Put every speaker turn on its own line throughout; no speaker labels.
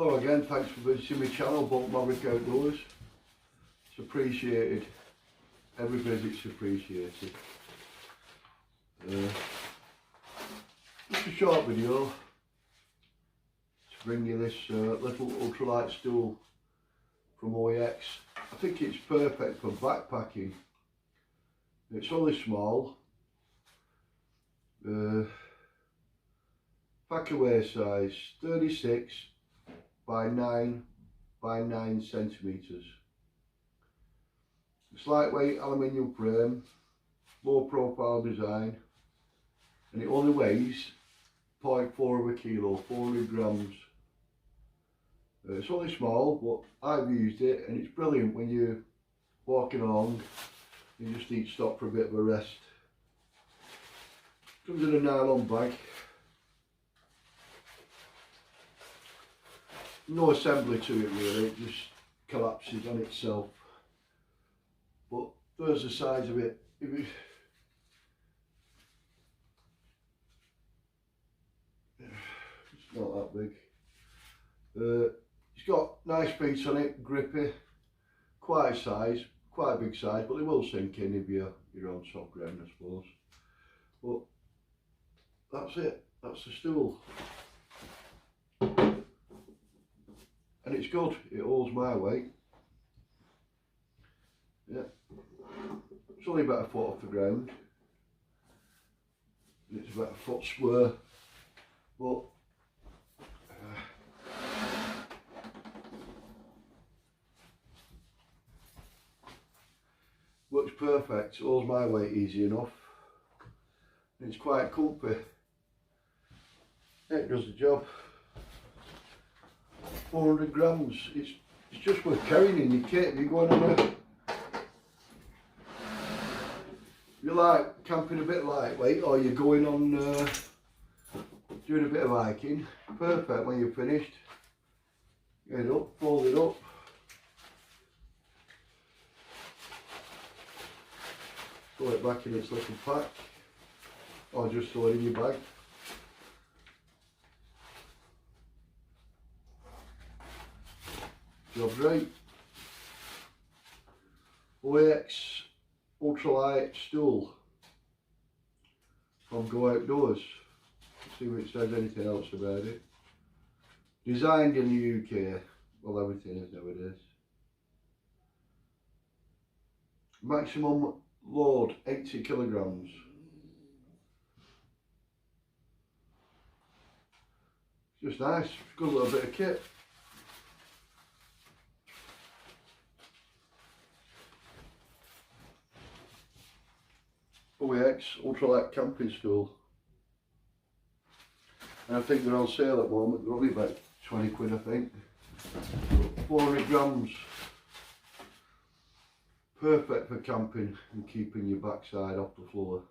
Hello again, thanks for visiting my channel, Bolt Maverick Outdoors. It's appreciated. Every visit's appreciated. Just a short video to bring you this little ultralight stool from WYNEX. I think it's perfect for backpacking. It's only small. Pack away size 36 by 9 by 9 centimeters. It's lightweight aluminium frame, low profile design, and it only weighs 0.4 of a kilo, 400 grams. It's only small, but I've used it and it's brilliant when you're walking along. You just need to stop for a bit of a rest. Comes in a nylon bag. No assembly to it really, it just collapses on itself. But there's the size of it. It's not that big. It's got nice feet on it, grippy, quite a big size, but they will sink in if you're on soft ground, I suppose. But that's it, that's the stool. And it's good, it holds my weight. Yeah. It's only about a foot off the ground. It's about a foot square. But works perfect, holds my weight easy enough. It's quite comfy. It does the job. 400 grams. It's just worth carrying in your kit. If you're going on a, you like camping a bit lightweight, or you're going on doing a bit of hiking, perfect when you're finished. Get it up, fold it up. Throw it back in its little pack, or just throw it in your bag. Job's right. WYNEX ultralight stool from Go Outdoors. Let's see if it says anything else about it. Designed in the UK. Well, everything is nowadays. Maximum load 80 kilograms. It's just nice. Good little bit of kit. WYNEX ultralight camping stool, and I think they're on sale at the moment. They're only about 20 quid, I think. 400 grams, perfect for camping and keeping your backside off the floor.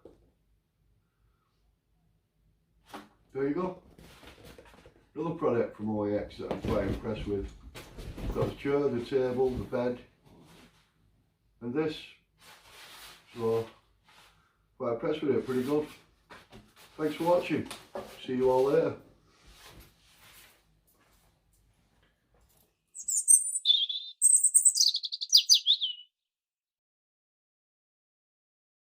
There you go, another product from WYNEX that I'm quite impressed with. Got the chair, the table, the bed, and this. So quite impressed with it, pretty good. Thanks for watching. See you all later.